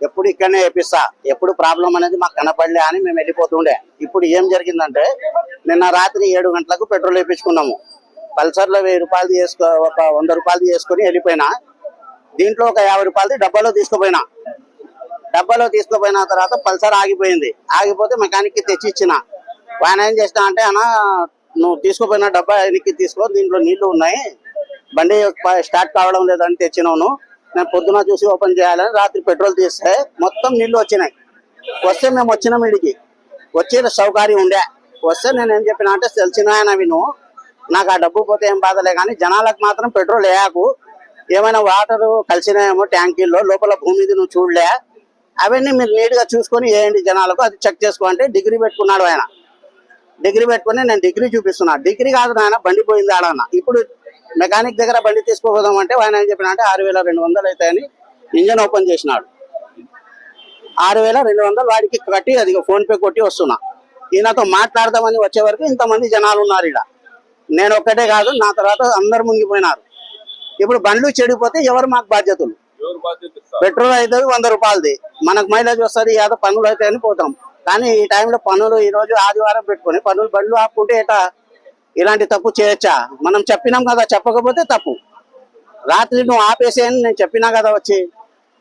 ఎప్పుడు ఇక్కడనే వేపిస్తా, ఎప్పుడు ప్రాబ్లం అనేది మాకు కనపడలే అని మేము వెళ్ళిపోతుండే. ఇప్పుడు ఏం జరిగిందంటే నిన్న రాత్రి 7 గంటలకు పెట్రోల్ వేయించుకున్నాము. పల్సర్లో 1000 రూపాయలు ఒక 100 రూపాయలు చేసుకొని వెళ్ళిపోయినా. దీంట్లో ఒక 50 రూపాయలది డబ్బాలో తీసుకుపోయినా. డబ్బాలో తీసుకుపోయిన తర్వాత పల్సర్ ఆగిపోయింది. ఆగిపోతే మెకానిక్కి తెచ్చి ఇచ్చిన. ఆయన ఏం చేసినా అంటే, అన్న నువ్వు తీసుకుపోయిన డబ్బా వెనక్కి తీసుకో, దీంట్లో నీళ్లు ఉన్నాయి, బండి స్టార్ట్ కావడం లేదని తెచ్చినావు, నేను పొద్దున చూసి ఓపెన్ చేయాలని రాత్రి పెట్రోల్ తీస్తే మొత్తం నీళ్లు వచ్చినాయి. వస్తే మేము వచ్చినాం, ఇడికి వచ్చే సౌకర్యం ఉండే. వస్తే నేను ఏం చెప్పినా అంటే, తెలిసిన ఆయన విను, నాకు ఆ డబ్బు పోతే ఏం బాధలే కానీ జనాలకు మాత్రం పెట్రోల్ వేయకు, ఏమైనా వాటర్ కలిసినాయేమో ట్యాంకీల్లో, లోపల భూమిది నువ్వు చూడలే, అవన్నీ మీరు నీట్గా చూసుకొని వేయండి జనాలకు, అది చెక్ చేసుకో అంటే డిగ్రీ పెట్టుకున్నాడు ఆయన. డిగ్రీ పెట్టుకుని నేను డిగ్రీ చూపిస్తున్నా. డిగ్రీ కాదు నాయన, బండి పోయింది ఆడన్న. ఇప్పుడు మెకానిక్ దగ్గర బండి తీసుకోపోదాం అంటే ఆయన ఏం చెప్పిన అంటే 6200 అవుతాయని ఇంజన్ ఓపెన్ చేసినాడు. 6200 వాడికి కట్టి అది ఫోన్ పే కొట్టి వస్తున్నా. ఈయనతో మాట్లాడదామని వచ్చే వరకు ఇంతమంది జనాలు ఉన్నారు ఇక్కడ. నేను ఒక్కటే కాదు, నా తర్వాత అందరు మునిగిపోయినారు. ఇప్పుడు బండ్లు చెడిపోతే ఎవరు మాకు బాధ్యతలు? పెట్రోల్ అవుతుంది 100 రూపాయలది, మనకు మైలేజ్ వస్తుంది, ఏదో పనులు అవుతాయని పోతాం. కానీ ఈ టైంలో పనులు, ఈ రోజు ఆదివారం పెట్టుకొని పనులు బండ్లు ఆపుకుంటే ఎటా? ఇలాంటి తప్పు చేయొచ్చా? మనం చెప్పినాం కదా, చెప్పకపోతే తప్పు. రాత్రి నువ్వు ఆపేసేయని నేను చెప్పినా కదా, వచ్చి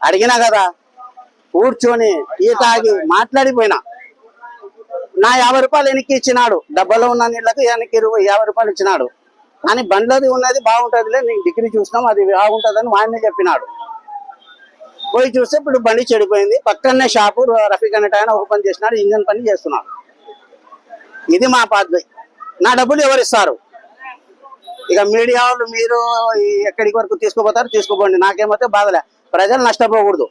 అడిగినా కదా, కూర్చొని ఈ తాగి మాట్లాడిపోయినా. నా 50 రూపాయలు వెనక్కి ఇచ్చినాడు, డబ్బాలో ఉన్న నీళ్ళకి వెనక్కి 50 రూపాయలు ఇచ్చినాడు. కానీ బండ్లది ఉన్నది బాగుంటుందిలే, నీకు డిగ్రీ చూసినాం, అది బాగుంటుందని వాడినే చెప్పినాడు. పోయి చూస్తే ఇప్పుడు బండి చెడిపోయింది. పక్కనే షాపు రఫీక్ అనే ఆయన ఓపెన్ చేసినాడు, ఇంజన్ పని చేస్తున్నాడు. ఇది మా పద్ధతి. నా డబ్బులు ఎవరు ఇస్తారు? ఇక మీడియా వాళ్ళు మీరు ఎక్కడికి వరకు తీసుకుపోతారు తీసుకోపోండి, నాకేమైతే బాధలే. ప్రజలు నష్టపోకూడదు.